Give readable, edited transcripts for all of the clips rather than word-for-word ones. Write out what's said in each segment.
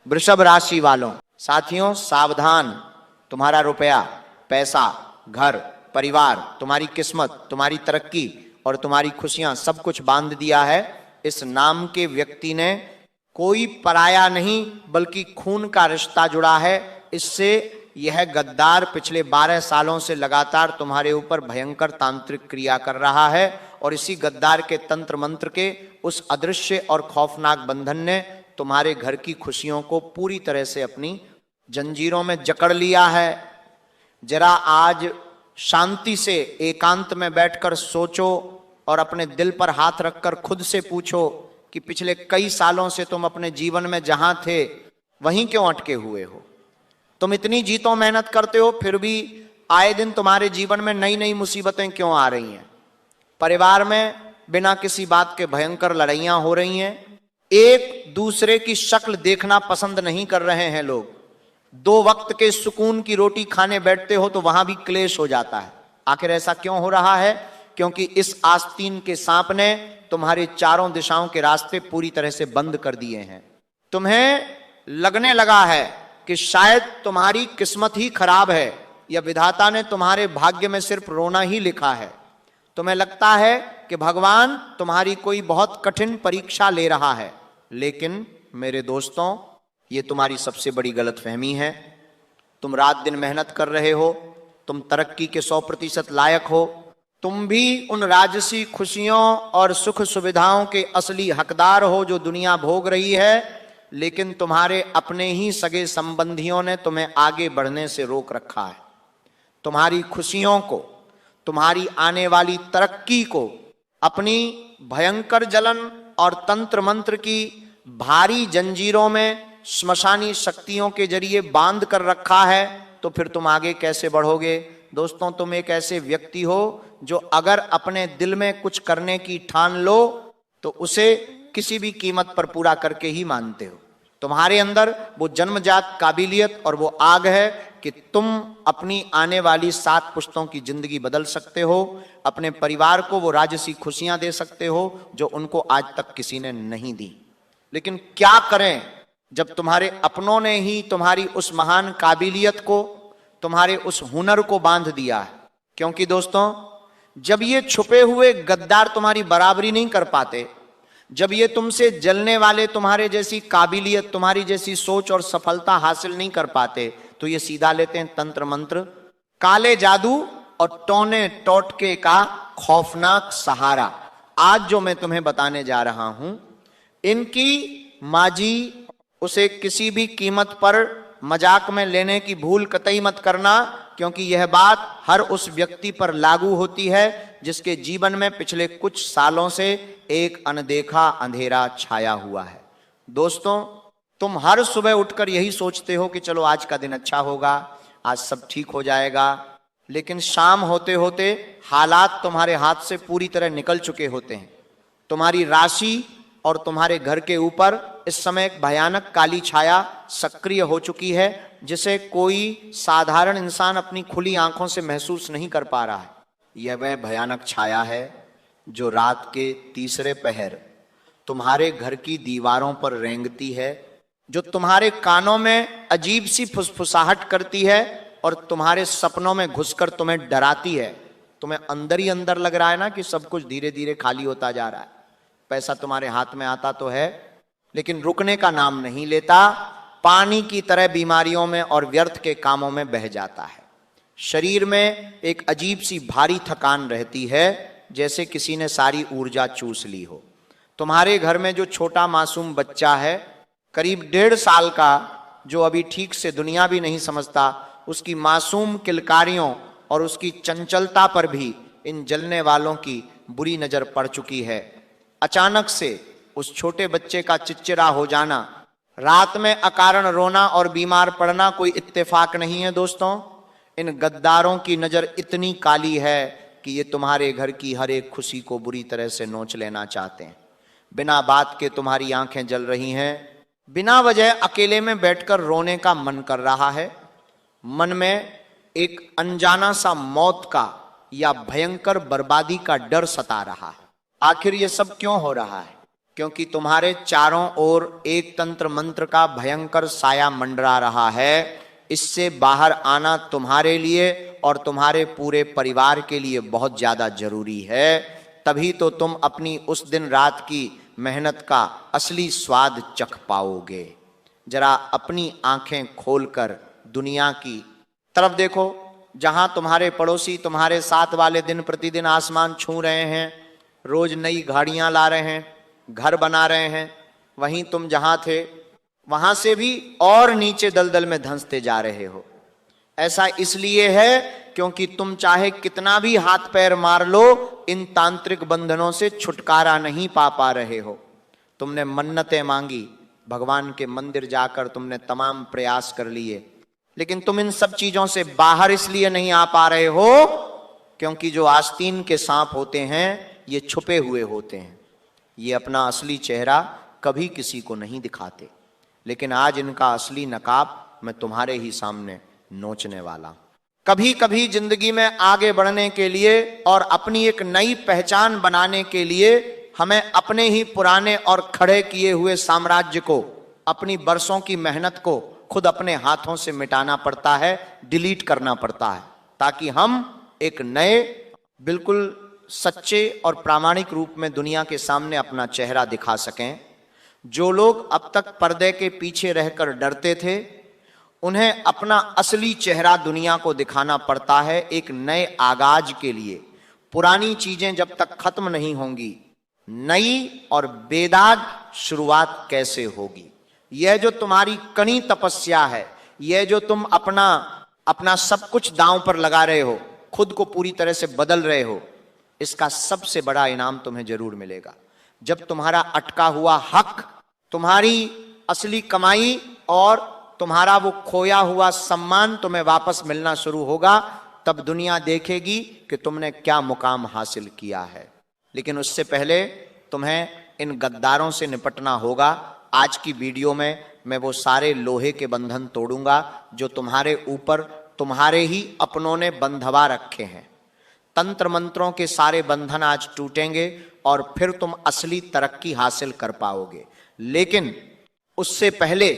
वृषभ राशि वालों, साथियों सावधान, तुम्हारा रुपया, पैसा, घर, परिवार, तुम्हारी किस्मत, तुम्हारी तरक्की और तुम्हारी खुशियां सब कुछ बांध दिया है इस नाम के व्यक्ति ने। कोई पराया नहीं बल्कि खून का रिश्ता जुड़ा है इससे। यह गद्दार पिछले 12 सालों से लगातार तुम्हारे ऊपर भयंकर तांत्रिक क्रिया कर रहा है और इसी गद्दार के तंत्र मंत्र के उस अदृश्य और खौफनाक बंधन ने तुम्हारे घर की खुशियों को पूरी तरह से अपनी जंजीरों में जकड़ लिया है। जरा आज शांति से एकांत में बैठकर सोचो और अपने दिल पर हाथ रखकर खुद से पूछो कि पिछले कई सालों से तुम अपने जीवन में जहां थे वहीं क्यों अटके हुए हो। तुम इतनी जीतों मेहनत करते हो फिर भी आए दिन तुम्हारे जीवन में नई नई मुसीबतें क्यों आ रही हैं। परिवार में बिना किसी बात के भयंकर लड़ाइयां हो रही हैं। एक दूसरे की शक्ल देखना पसंद नहीं कर रहे हैं लोग। 2 वक्त के सुकून की रोटी खाने बैठते हो तो वहां भी क्लेश हो जाता है। आखिर ऐसा क्यों हो रहा है? क्योंकि इस आस्तीन के सांप ने तुम्हारे चारों दिशाओं के रास्ते पूरी तरह से बंद कर दिए हैं। तुम्हें लगने लगा है कि शायद तुम्हारी किस्मत ही खराब है या विधाता ने तुम्हारे भाग्य में सिर्फ रोना ही लिखा है। तुम्हें लगता है कि भगवान तुम्हारी कोई बहुत कठिन परीक्षा ले रहा है, लेकिन मेरे दोस्तों ये तुम्हारी सबसे बड़ी गलतफहमी है। तुम रात दिन मेहनत कर रहे हो, तुम तरक्की के 100% लायक हो, तुम भी उन राजसी खुशियों और सुख सुविधाओं के असली हकदार हो जो दुनिया भोग रही है, लेकिन तुम्हारे अपने ही सगे संबंधियों ने तुम्हें आगे बढ़ने से रोक रखा है। तुम्हारी खुशियों को, तुम्हारी आने वाली तरक्की को अपनी भयंकर जलन और तंत्र मंत्र की भारी जंजीरों में श्मशानी शक्तियों के जरिए बांध कर रखा है। तो फिर तुम आगे कैसे बढ़ोगे? दोस्तों तुम एक ऐसे व्यक्ति हो जो अगर अपने दिल में कुछ करने की ठान लो तो उसे किसी भी कीमत पर पूरा करके ही मानते हो। तुम्हारे अंदर वो जन्मजात काबिलियत और वो आग है कि तुम अपनी आने वाली 7 पुश्तों की जिंदगी बदल सकते हो। अपने परिवार को वो राजसी खुशियां दे सकते हो जो उनको आज तक किसी ने नहीं दी। लेकिन क्या करें जब तुम्हारे अपनों ने ही तुम्हारी उस महान काबिलियत को, तुम्हारे उस हुनर को बांध दिया है। क्योंकि दोस्तों जब ये छुपे हुए गद्दार तुम्हारी बराबरी नहीं कर पाते, जब ये तुमसे जलने वाले तुम्हारे जैसी काबिलियत, तुम्हारी जैसी सोच और सफलता हासिल नहीं कर पाते, तो ये सीधा लेते हैं तंत्र मंत्र, काले जादू और टोने टोटके का खौफनाक सहारा। आज जो मैं तुम्हें बताने जा रहा हूं, इनकी माजी उसे किसी भी कीमत पर मजाक में लेने की भूल कतई मत करना, क्योंकि यह बात हर उस व्यक्ति पर लागू होती है जिसके जीवन में पिछले कुछ सालों से एक अनदेखा अंधेरा छाया हुआ है। दोस्तों तुम हर सुबह उठकर यही सोचते हो कि चलो आज का दिन अच्छा होगा, आज सब ठीक हो जाएगा, लेकिन शाम होते होते हालात तुम्हारे हाथ से पूरी तरह निकल चुके होते हैं। तुम्हारी राशि और तुम्हारे घर के ऊपर इस समय एक भयानक काली छाया सक्रिय हो चुकी है जिसे कोई साधारण इंसान अपनी खुली आंखों से महसूस नहीं कर पा रहा है। यह वह भयानक छाया है जो रात के तीसरे पहर तुम्हारे घर की दीवारों पर रेंगती है, जो तुम्हारे कानों में अजीब सी फुसफुसाहट करती है और तुम्हारे सपनों में घुसकर तुम्हें डराती है। तुम्हें अंदर ही अंदर लग रहा है ना कि सब कुछ धीरे धीरे खाली होता जा रहा है। पैसा तुम्हारे हाथ में आता तो है लेकिन रुकने का नाम नहीं लेता, पानी की तरह बीमारियों में और व्यर्थ के कामों में बह जाता है। शरीर में एक अजीब सी भारी थकान रहती है जैसे किसी ने सारी ऊर्जा चूस ली हो। तुम्हारे घर में जो छोटा मासूम बच्चा है करीब 1.5 साल का, जो अभी ठीक से दुनिया भी नहीं समझता, उसकी मासूम किलकारियों और उसकी चंचलता पर भी इन जलने वालों की बुरी नजर पड़ चुकी है। अचानक से उस छोटे बच्चे का चिड़चिड़ा हो जाना, रात में अकारण रोना और बीमार पड़ना कोई इत्तेफाक नहीं है। दोस्तों इन गद्दारों की नजर इतनी काली है कि ये तुम्हारे घर की हर एक खुशी को बुरी तरह से नोच लेना चाहते हैं। बिना बात के तुम्हारी आंखें जल रही हैं, बिना वजह अकेले में बैठकर रोने का मन कर रहा है, मन में एक अनजाना सा मौत का या भयंकर बर्बादी का डर सता रहा है। आखिर ये सब क्यों हो रहा है? क्योंकि तुम्हारे चारों ओर एक तंत्र मंत्र का भयंकर साया मंडरा रहा है। इससे बाहर आना तुम्हारे लिए और तुम्हारे पूरे परिवार के लिए बहुत ज्यादा जरूरी है। तभी तो तुम अपनी उस दिन रात की मेहनत का असली स्वाद चख पाओगे। जरा अपनी आंखें खोलकर दुनिया की तरफ देखो, जहां तुम्हारे पड़ोसी तुम्हारे साथ वाले दिन प्रतिदिन आसमान छू रहे हैं, रोज नई गाड़ियां ला रहे हैं, घर बना रहे हैं, वहीं तुम जहां थे वहां से भी और नीचे दलदल में धंसते जा रहे हो। ऐसा इसलिए है क्योंकि तुम चाहे कितना भी हाथ पैर मार लो, इन तांत्रिक बंधनों से छुटकारा नहीं पा रहे हो। तुमने मन्नतें मांगी, भगवान के मंदिर जाकर तुमने तमाम प्रयास कर लिए, लेकिन तुम इन सब चीजों से बाहर इसलिए नहीं आ पा रहे हो क्योंकि जो आस्तीन के सांप होते हैं ये छुपे हुए होते हैं। ये अपना असली चेहरा कभी किसी को नहीं दिखाते, लेकिन आज इनका असली नकाब मैं तुम्हारे ही सामने नोचने वाला हूं। कभी कभी जिंदगी में आगे बढ़ने के लिए और अपनी एक नई पहचान बनाने के लिए हमें अपने ही पुराने और खड़े किए हुए साम्राज्य को, अपनी बरसों की मेहनत को खुद अपने हाथों से मिटाना पड़ता है, डिलीट करना पड़ता है, ताकि हम एक नए, बिल्कुल सच्चे और प्रामाणिक रूप में दुनिया के सामने अपना चेहरा दिखा सकें। जो लोग अब तक पर्दे के पीछे रहकर डरते थे, उन्हें अपना असली चेहरा दुनिया को दिखाना पड़ता है एक नए आगाज के लिए। पुरानी चीजें जब तक खत्म नहीं होंगी, नई और बेदाग शुरुआत कैसे होगी? यह जो तुम्हारी कड़ी तपस्या है, यह जो तुम अपना सब कुछ दांव पर लगा रहे हो, खुद को पूरी तरह से बदल रहे हो, इसका सबसे बड़ा इनाम तुम्हें जरूर मिलेगा। जब तुम्हारा अटका हुआ हक, तुम्हारी असली कमाई और तुम्हारा वो खोया हुआ सम्मान तुम्हें वापस मिलना शुरू होगा, तब दुनिया देखेगी कि तुमने क्या मुकाम हासिल किया है। लेकिन उससे पहले तुम्हें इन गद्दारों से निपटना होगा। आज की वीडियो में मैं वो सारे लोहे के बंधन तोड़ूंगा जो तुम्हारे ऊपर तुम्हारे ही अपनों ने बंधवा रखे हैं। तंत्र मंत्रों के सारे बंधन आज टूटेंगे और फिर तुम असली तरक्की हासिल कर पाओगे। लेकिन उससे पहले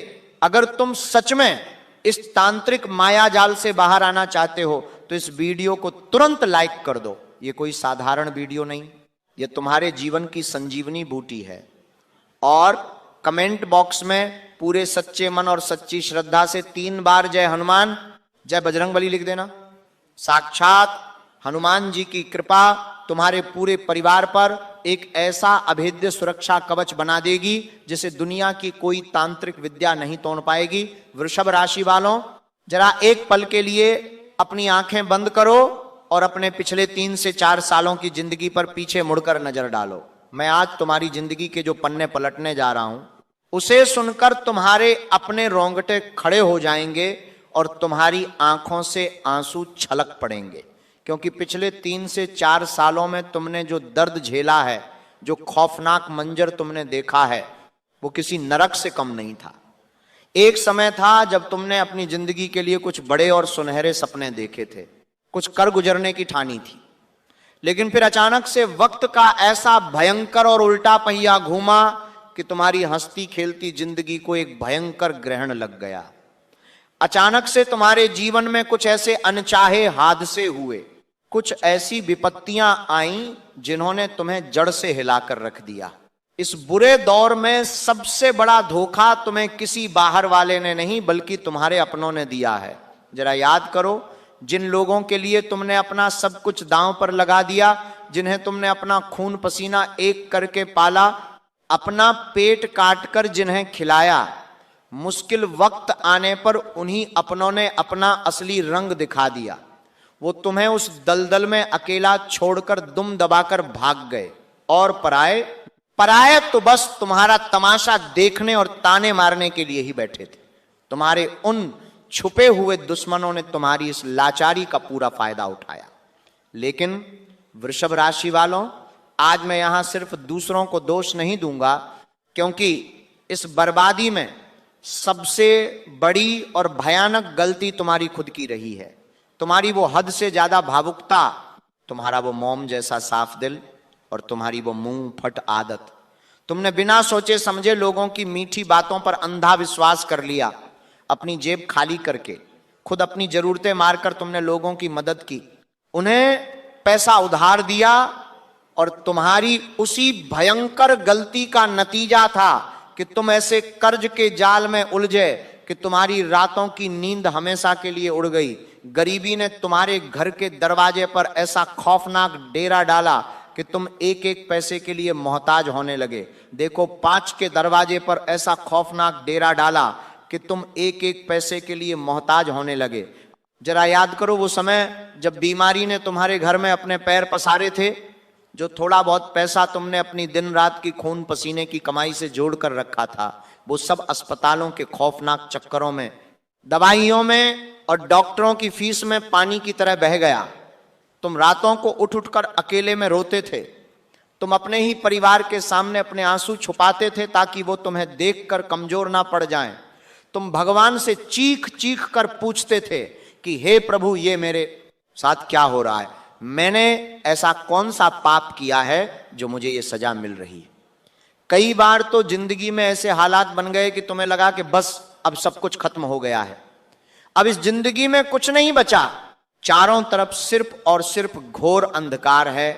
अगर तुम सच में इस तांत्रिक माया जाल से बाहर आना चाहते हो तो इस वीडियो को तुरंत लाइक कर दो। ये कोई साधारण वीडियो नहीं, ये तुम्हारे जीवन की संजीवनी बूटी है। और कमेंट बॉक्स में पूरे सच्चे मन और सच्ची श्रद्धा से 3 बार जय हनुमान, जय बजरंगबली लिख देना। साक्षात हनुमान जी की कृपा तुम्हारे पूरे परिवार पर एक ऐसा अभेद्य सुरक्षा कवच बना देगी जिसे दुनिया की कोई तांत्रिक विद्या नहीं तोड़ पाएगी। वृषभ राशि वालों, जरा एक पल के लिए अपनी आंखें बंद करो और अपने पिछले 3 से 4 सालों की जिंदगी पर पीछे मुड़कर नजर डालो। मैं आज तुम्हारी जिंदगी के जो पन्ने पलटने जा रहा हूं, उसे सुनकर तुम्हारे अपने रोंगटे खड़े हो जाएंगे और तुम्हारी आंखों से आंसू छलक पड़ेंगे। क्योंकि पिछले 3 से 4 सालों में तुमने जो दर्द झेला है, जो खौफनाक मंजर तुमने देखा है, वो किसी नरक से कम नहीं था। एक समय था जब तुमने अपनी जिंदगी के लिए कुछ बड़े और सुनहरे सपने देखे थे, कुछ कर गुजरने की ठानी थी, लेकिन फिर अचानक से वक्त का ऐसा भयंकर और उल्टा पहिया घूमा कि तुम्हारी हंसती खेलती जिंदगी को एक भयंकर ग्रहण लग गया। अचानक से तुम्हारे जीवन में कुछ ऐसे अनचाहे हादसे हुए, कुछ ऐसी विपत्तियां आईं जिन्होंने तुम्हें जड़ से हिलाकर रख दिया। इस बुरे दौर में सबसे बड़ा धोखा तुम्हें किसी बाहर वाले ने नहीं बल्कि तुम्हारे अपनों ने दिया है। जरा याद करो, जिन लोगों के लिए तुमने अपना सब कुछ दांव पर लगा दिया, जिन्हें तुमने अपना खून पसीना एक करके पाला, अपना पेट काटकर जिन्हें खिलाया, मुश्किल वक्त आने पर उन्हीं अपनों ने अपना असली रंग दिखा दिया। वो तुम्हें उस दलदल में अकेला छोड़कर दुम दबाकर भाग गए और पराये तो बस तुम्हारा तमाशा देखने और ताने मारने के लिए ही बैठे थे। तुम्हारे उन छुपे हुए दुश्मनों ने तुम्हारी इस लाचारी का पूरा फायदा उठाया। लेकिन वृषभ राशि वालों, आज मैं यहां सिर्फ दूसरों को दोष नहीं दूंगा, क्योंकि इस बर्बादी में सबसे बड़ी और भयानक गलती तुम्हारी खुद की रही है। तुम्हारी वो हद से ज्यादा भावुकता, तुम्हारा वो मोम जैसा साफ दिल और तुम्हारी वो मुंह फट आदत, तुमने बिना सोचे समझे लोगों की मीठी बातों पर अंधा विश्वास कर लिया, अपनी जेब खाली करके, खुद अपनी जरूरतें मारकर तुमने लोगों की मदद की, उन्हें पैसा उधार दिया, और तुम्हारी उसी भयंकर गलती का नतीजा था कि तुम ऐसे कर्ज के जाल में उलझे कि तुम्हारी रातों की नींद हमेशा के लिए उड़ गई। गरीबी ने तुम्हारे घर के दरवाजे पर ऐसा खौफनाक डेरा डाला कि तुम एक एक पैसे के लिए मोहताज होने लगे। देखो, 5 के दरवाजे पर ऐसा खौफनाक डेरा डाला कि तुम एक एक पैसे के लिए मोहताज होने लगे। जरा याद करो वो समय जब बीमारी ने तुम्हारे घर में अपने पैर पसारे थे। जो थोड़ा बहुत पैसा तुमने अपनी दिन रात की खून पसीने की कमाई से जोड़ कर रखा था, वो सब अस्पतालों के खौफनाक चक्करों में, दवाइयों में और डॉक्टरों की फीस में पानी की तरह बह गया। तुम रातों को उठ उठकर अकेले में रोते थे। तुम अपने ही परिवार के सामने अपने आंसू छुपाते थे ताकि वो तुम्हें देखकर कमजोर ना पड़ जाएं। तुम भगवान से चीख चीख कर पूछते थे कि हे प्रभु, ये मेरे साथ क्या हो रहा है? मैंने ऐसा कौन सा पाप किया है जो मुझे ये सजा मिल रही है? कई बार तो जिंदगी में ऐसे हालात बन गए कि तुम्हें लगा कि बस अब सब कुछ खत्म हो गया है, अब इस जिंदगी में कुछ नहीं बचा, चारों तरफ सिर्फ और सिर्फ घोर अंधकार है।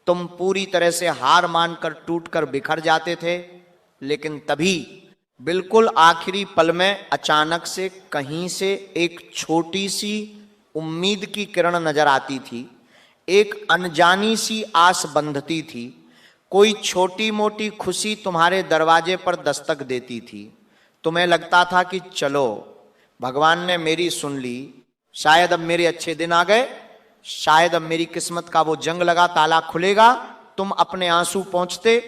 तुम पूरी तरह से हार मानकर टूटकर बिखर जाते थे। लेकिन तभी बिल्कुल आखिरी पल में अचानक से कहीं से एक छोटी सी उम्मीद की किरण नजर आती थी, एक अनजानी सी आस बंधती थी, कोई छोटी मोटी खुशी तुम्हारे दरवाजे पर दस्तक देती थी। तुम्हें लगता था कि चलो, भगवान ने मेरी सुन ली, शायद अब मेरे अच्छे दिन आ गए, शायद अब मेरी किस्मत का वो जंग लगा ताला खुलेगा। तुम अपने आंसू पोंछते,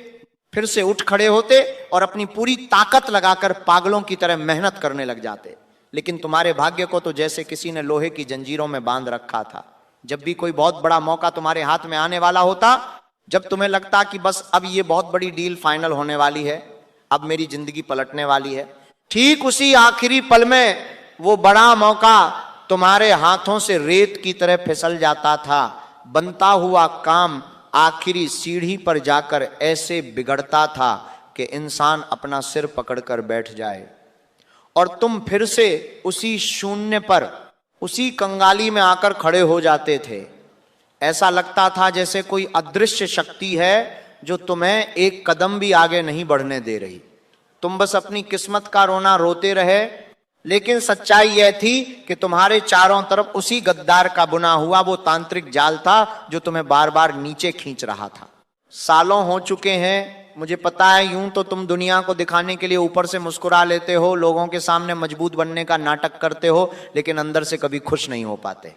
फिर से उठ खड़े होते और अपनी पूरी ताकत लगाकर पागलों की तरह मेहनत करने लग जाते। लेकिन तुम्हारे भाग्य को तो जैसे किसी ने लोहे की जंजीरों में बांध रखा था। जब भी कोई बहुत बड़ा मौका तुम्हारे हाथ में आने वाला होता, जब तुम्हें लगता कि बस अब ये बहुत बड़ी डील फाइनल होने वाली है, अब मेरी जिंदगी पलटने वाली है, ठीक उसी आखिरी पल में वो बड़ा मौका तुम्हारे हाथों से रेत की तरह फिसल जाता था। बनता हुआ काम आखिरी सीढ़ी पर जाकर ऐसे बिगड़ता था कि इंसान अपना सिर पकड़कर बैठ जाए और तुम फिर से उसी शून्य पर, उसी कंगाली में आकर खड़े हो जाते थे। ऐसा लगता था जैसे कोई अदृश्य शक्ति है जो तुम्हें एक कदम भी आगे नहीं बढ़ने दे रही। तुम बस अपनी किस्मत का रोना रोते रहे, लेकिन सच्चाई यह थी कि तुम्हारे चारों तरफ उसी गद्दार का बुना हुआ वो तांत्रिक जाल था जो तुम्हें बार बार नीचे खींच रहा था। सालों हो चुके हैं, मुझे पता है, यूं तो तुम दुनिया को दिखाने के लिए ऊपर से मुस्कुरा लेते हो, लोगों के सामने मजबूत बनने का नाटक करते हो, लेकिन अंदर से कभी खुश नहीं हो पाते।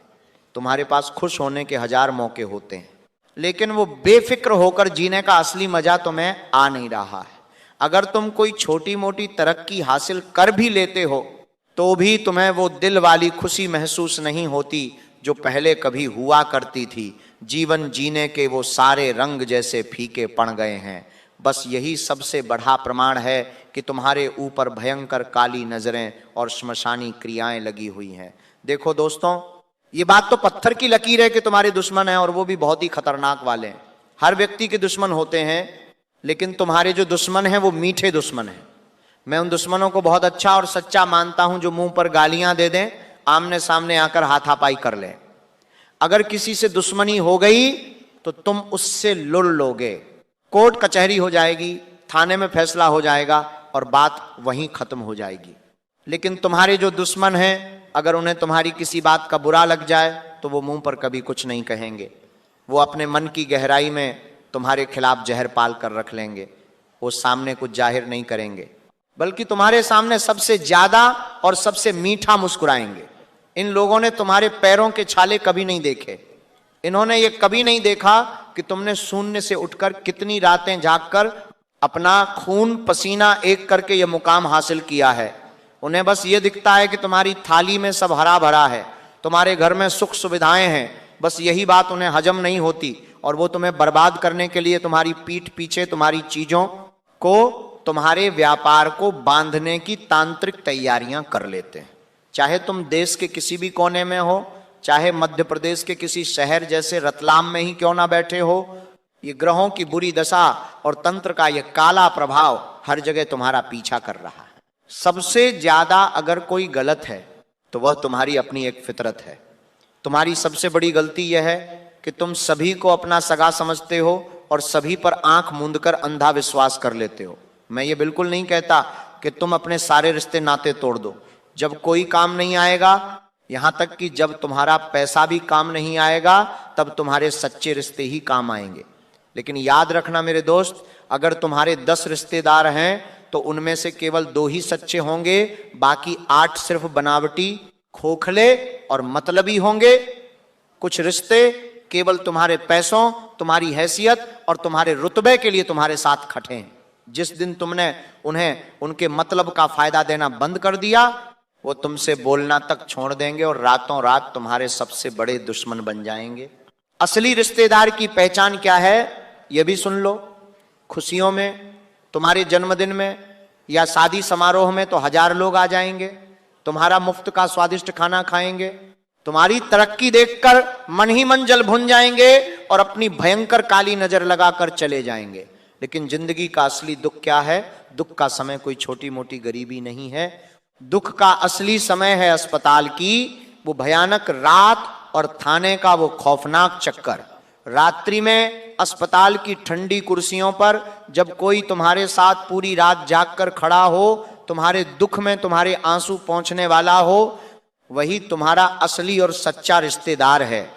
तुम्हारे पास खुश होने के 1000 मौके होते हैं, लेकिन वो बेफिक्र होकर जीने का असली मजा तुम्हें आ नहीं रहा है। अगर तुम कोई छोटी मोटी तरक्की हासिल कर भी लेते हो तो भी तुम्हें वो दिल वाली खुशी महसूस नहीं होती जो पहले कभी हुआ करती थी। जीवन जीने के वो सारे रंग जैसे फीके पड़ गए हैं। बस यही सबसे बड़ा प्रमाण है कि तुम्हारे ऊपर भयंकर काली नजरें और श्मशानी क्रियाएं लगी हुई हैं। देखो दोस्तों, ये बात तो पत्थर की लकीर है कि तुम्हारे दुश्मन हैं, और वो भी बहुत ही खतरनाक वाले हैं। हर व्यक्ति के दुश्मन होते हैं, लेकिन तुम्हारे जो दुश्मन हैं वो मीठे दुश्मन हैं। मैं उन दुश्मनों को बहुत अच्छा और सच्चा मानता हूं जो मुंह पर गालियां दे दें, आमने सामने आकर हाथापाई कर लें। अगर किसी से दुश्मनी हो गई तो तुम उससे लुड़ लोगे, कोर्ट कचहरी हो जाएगी, थाने में फैसला हो जाएगा और बात वहीं खत्म हो जाएगी। लेकिन तुम्हारे जो दुश्मन हैं, अगर उन्हें तुम्हारी किसी बात का बुरा लग जाए तो वो मुंह पर कभी कुछ नहीं कहेंगे। वो अपने मन की गहराई में तुम्हारे खिलाफ जहर पाल कर रख लेंगे। वो सामने कुछ जाहिर नहीं करेंगे, बल्कि तुम्हारे सामने सबसे ज्यादा और सबसे मीठा मुस्कुराएंगे। इन लोगों ने तुम्हारे पैरों के छाले कभी नहीं देखे। इन्होंने ये कभी नहीं देखा कि तुमने शून्य से उठकर कितनी रातें जागकर अपना खून पसीना एक करके ये मुकाम हासिल किया है। उन्हें बस ये दिखता है कि तुम्हारी थाली में सब हरा भरा है, तुम्हारे घर में सुख सुविधाएं हैं। बस यही बात उन्हें हजम नहीं होती और वो तुम्हें बर्बाद करने के लिए तुम्हारी पीठ पीछे तुम्हारी चीजों को, तुम्हारे व्यापार को बांधने की तांत्रिक तैयारियां कर लेते हैं। चाहे तुम देश के किसी भी कोने में हो, चाहे मध्य प्रदेश के किसी शहर जैसे रतलाम में ही क्यों ना बैठे हो, ये ग्रहों की बुरी दशा और तंत्र का ये काला प्रभाव हर जगह तुम्हारा पीछा कर रहा है। सबसे ज्यादा अगर कोई गलत है तो वह तुम्हारी अपनी एक फितरत है। तुम्हारी सबसे बड़ी गलती यह है कि तुम सभी को अपना सगा समझते हो और सभी पर आंख मूंद कर अंधा विश्वास कर लेते हो। मैं ये बिल्कुल नहीं कहता कि तुम अपने सारे रिश्ते नाते तोड़ दो। जब कोई काम नहीं आएगा, यहां तक कि जब तुम्हारा पैसा भी काम नहीं आएगा, तब तुम्हारे सच्चे रिश्ते ही काम आएंगे। लेकिन याद रखना मेरे दोस्त, अगर तुम्हारे 10 रिश्तेदार हैं तो उनमें से केवल 2 ही सच्चे होंगे, बाकी 8 सिर्फ बनावटी, खोखले और मतलबी होंगे। कुछ रिश्ते केवल तुम्हारे पैसों, तुम्हारी हैसियत और तुम्हारे रुतबे के लिए तुम्हारे साथ खटे हैं। जिस दिन तुमने उन्हें उनके मतलब का फायदा देना बंद कर दिया, वो तुमसे बोलना तक छोड़ देंगे और रातों रात तुम्हारे सबसे बड़े दुश्मन बन जाएंगे। असली रिश्तेदार की पहचान क्या है, यह भी सुन लो। खुशियों में, तुम्हारे जन्मदिन में या शादी समारोह में तो 1000 लोग आ जाएंगे, तुम्हारा मुफ्त का स्वादिष्ट खाना खाएंगे, तुम्हारी तरक्की देखकर मन ही मन जल भुन जाएंगे और अपनी भयंकर काली नजर लगाकर चले जाएंगे। लेकिन जिंदगी का असली दुख क्या है? दुख का समय कोई छोटी मोटी गरीबी नहीं है। दुख का असली समय है अस्पताल की वो भयानक रात और थाने का वो खौफनाक चक्कर। रात्रि में अस्पताल की ठंडी कुर्सियों पर जब कोई तुम्हारे साथ पूरी रात जागकर खड़ा हो, तुम्हारे दुख में तुम्हारे आंसू पहुंचने वाला हो, वही तुम्हारा असली और सच्चा रिश्तेदार है।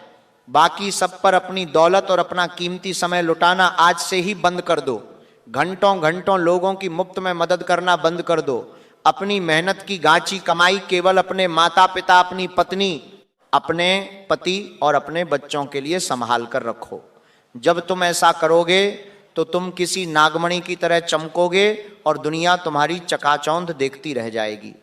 बाकी सब पर अपनी दौलत और अपना कीमती समय लुटाना आज से ही बंद कर दो। घंटों घंटों लोगों की मुफ्त में मदद करना बंद कर दो। अपनी मेहनत की गांची कमाई केवल अपने माता पिता, अपनी पत्नी, अपने पति और अपने बच्चों के लिए संभाल कर रखो। जब तुम ऐसा करोगे तो तुम किसी नागमणि की तरह चमकोगे और दुनिया तुम्हारी चकाचौंध देखती रह जाएगी।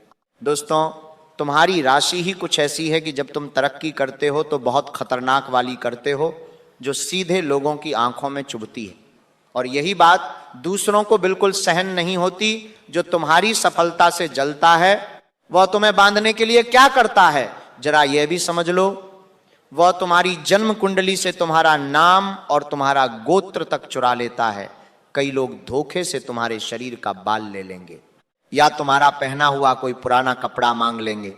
दोस्तों, तुम्हारी राशि ही कुछ ऐसी है कि जब तुम तरक्की करते हो तो बहुत खतरनाक वाली करते हो, जो सीधे लोगों की आंखों में चुभती है। और यही बात दूसरों को बिल्कुल सहन नहीं होती। जो तुम्हारी सफलता से जलता है वह तुम्हें बांधने के लिए क्या करता है, जरा यह भी समझ लो। वह तुम्हारी जन्म कुंडली से तुम्हारा नाम और तुम्हारा गोत्र तक चुरा लेता है। कई लोग धोखे से तुम्हारे शरीर का बाल ले लेंगे या तुम्हारा पहना हुआ कोई पुराना कपड़ा मांग लेंगे।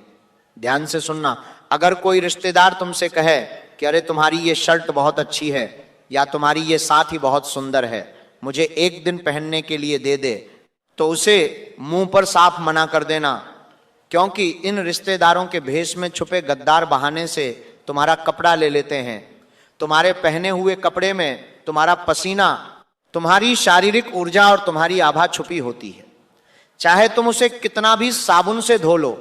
ध्यान से सुनना, अगर कोई रिश्तेदार तुमसे कहे कि अरे तुम्हारी ये शर्ट बहुत अच्छी है या तुम्हारी ये साथ ही बहुत सुंदर है, मुझे एक दिन पहनने के लिए दे दे, तो उसे मुंह पर साफ मना कर देना। क्योंकि इन रिश्तेदारों के भेष में छुपे गद्दार बहाने से तुम्हारा कपड़ा ले लेते हैं। तुम्हारे पहने हुए कपड़े में तुम्हारा पसीना, तुम्हारी शारीरिक ऊर्जा और तुम्हारी आभा छुपी होती है। चाहे तुम उसे कितना भी साबुन से धो लो,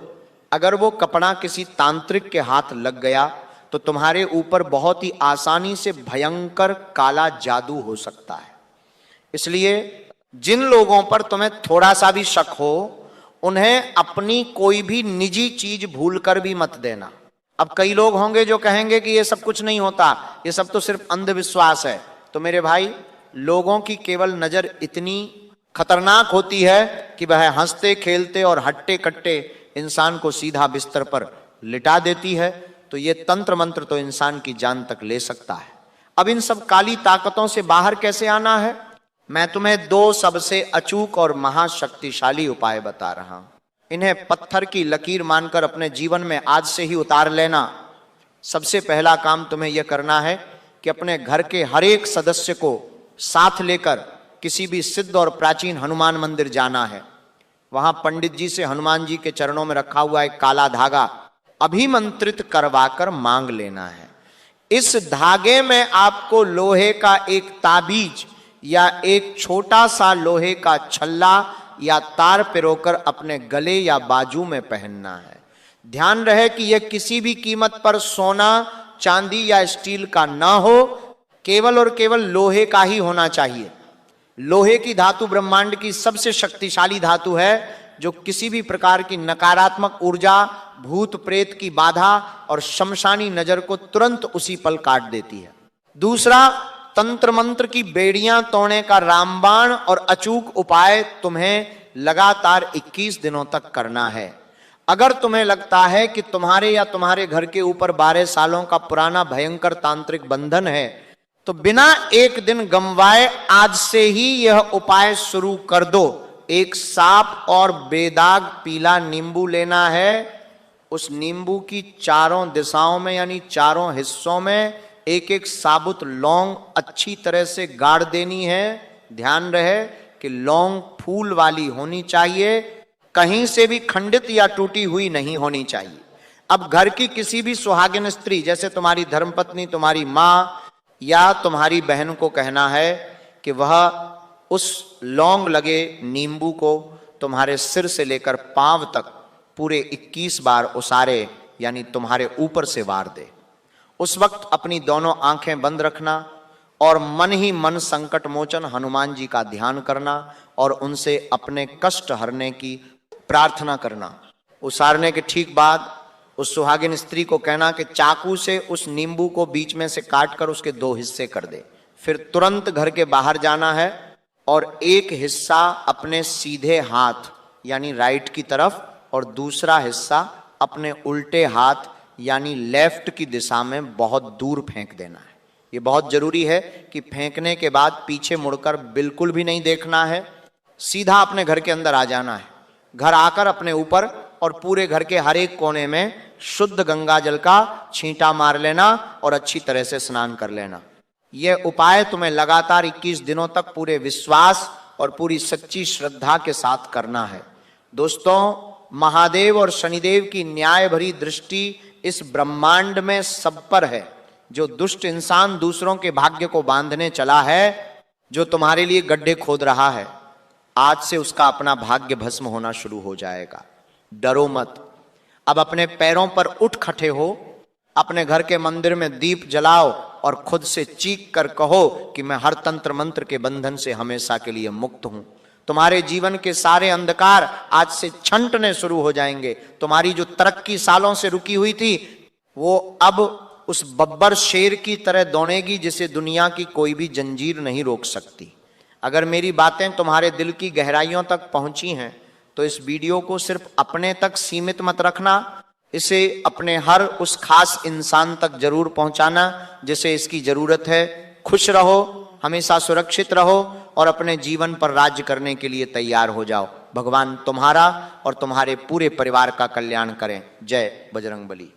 अगर वो कपड़ा किसी तांत्रिक के हाथ लग गया तो तुम्हारे ऊपर बहुत ही आसानी से भयंकर काला जादू हो सकता है। इसलिए जिन लोगों पर तुम्हें थोड़ा सा भी शक हो, उन्हें अपनी कोई भी निजी चीज भूलकर भी मत देना। अब कई लोग होंगे जो कहेंगे कि ये सब कुछ नहीं होता, ये सब तो सिर्फ अंधविश्वास है। तो मेरे भाई, लोगों की केवल नजर इतनी खतरनाक होती है कि वह हंसते खेलते और हट्टे कट्टे इंसान को सीधा बिस्तर पर लिटा देती है। तो ये तंत्र मंत्र तो इंसान की जान तक ले सकता है। अब इन सब काली ताकतों से बाहर कैसे आना है, मैं तुम्हें 2 सबसे अचूक और महाशक्तिशाली उपाय बता रहा हूं। इन्हें पत्थर की लकीर मानकर अपने जीवन में आज से ही उतार लेना। सबसे पहला काम तुम्हें यह करना है कि अपने घर के हर एक सदस्य को साथ लेकर किसी भी सिद्ध और प्राचीन हनुमान मंदिर जाना है। वहां पंडित जी से हनुमान जी के चरणों में रखा हुआ एक काला धागा अभिमंत्रित करवाकर मांग लेना है। इस धागे में आपको लोहे का एक ताबीज या एक छोटा सा लोहे का छल्ला या तार पिरोकर अपने गले या बाजू में पहनना है। ध्यान रहे कि यह किसी भी कीमत पर सोना, चांदी या स्टील का ना हो, केवल और केवल लोहे का ही होना चाहिए। लोहे की धातु ब्रह्मांड की सबसे शक्तिशाली धातु है, जो किसी भी प्रकार की नकारात्मक ऊर्जा, भूत प्रेत की बाधा और शमशानी नजर को तुरंत उसी पल काट देती है। दूसरा, तंत्र मंत्र की बेड़ियां तोड़ने का रामबाण और अचूक उपाय तुम्हें लगातार 21 दिनों तक करना है। अगर तुम्हें लगता है कि तुम्हारे या तुम्हारे घर के ऊपर 12 सालों का पुराना भयंकर तांत्रिक बंधन है, तो बिना एक दिन गंवाए आज से ही यह उपाय शुरू कर दो। एक साफ और बेदाग पीला नींबू लेना है। उस नींबू की चारों दिशाओं में यानी चारों हिस्सों में एक एक साबुत लौंग अच्छी तरह से गाड़ देनी है। ध्यान रहे कि लौंग फूल वाली होनी चाहिए, कहीं से भी खंडित या टूटी हुई नहीं होनी चाहिए। अब घर की किसी भी सुहागिन स्त्री, जैसे तुम्हारी धर्मपत्नी, तुम्हारी माँ या तुम्हारी बहन को कहना है कि वह उस लौंग लगे नींबू को तुम्हारे सिर से लेकर पांव तक पूरे 21 बार उसारे यानी तुम्हारे ऊपर से वार दे। उस वक्त अपनी दोनों आंखें बंद रखना और मन ही मन संकट मोचन हनुमान जी का ध्यान करना और उनसे अपने कष्ट हरने की प्रार्थना करना। उसारने के ठीक बाद उस सुहागिन स्त्री को कहना कि चाकू से उस नींबू को बीच में से काट कर उसके 2 हिस्से कर दे। फिर तुरंत घर के बाहर जाना है और एक हिस्सा अपने सीधे हाथ यानी राइट की तरफ और दूसरा हिस्सा अपने उल्टे हाथ यानी लेफ्ट की दिशा में बहुत दूर फेंक देना है। ये बहुत जरूरी है कि फेंकने के बाद पीछे मुड़कर बिल्कुल भी नहीं देखना है, सीधा अपने घर के अंदर आ जाना है। घर आकर अपने ऊपर और पूरे घर के हर एक कोने में शुद्ध गंगा जल का छींटा मार लेना और अच्छी तरह से स्नान कर लेना। यह उपाय तुम्हें लगातार 21 दिनों तक पूरे विश्वास और पूरी सच्ची श्रद्धा के साथ करना है। दोस्तों, महादेव और शनिदेव की न्याय भरी दृष्टि इस ब्रह्मांड में सब पर है। जो दुष्ट इंसान दूसरों के भाग्य को बांधने चला है, जो तुम्हारे लिए गड्ढे खोद रहा है, आज से उसका अपना भाग्य भस्म होना शुरू हो जाएगा। डरो मत। अब अपने पैरों पर उठ खड़े हो, अपने घर के मंदिर में दीप जलाओ और खुद से चीख कर कहो कि मैं हर तंत्र मंत्र के बंधन से हमेशा के लिए मुक्त हूं। तुम्हारे जीवन के सारे अंधकार आज से छंटने शुरू हो जाएंगे। तुम्हारी जो तरक्की सालों से रुकी हुई थी वो अब उस बब्बर शेर की तरह दौड़ेगी जिसे दुनिया की कोई भी जंजीर नहीं रोक सकती। अगर मेरी बातें तुम्हारे दिल की गहराइयों तक पहुंची हैं तो इस वीडियो को सिर्फ अपने तक सीमित मत रखना, इसे अपने हर उस खास इंसान तक जरूर पहुंचाना जिसे इसकी जरूरत है। खुश रहो, हमेशा सुरक्षित रहो और अपने जीवन पर राज्य करने के लिए तैयार हो जाओ। भगवान तुम्हारा और तुम्हारे पूरे परिवार का कल्याण करें। जय बजरंगबली।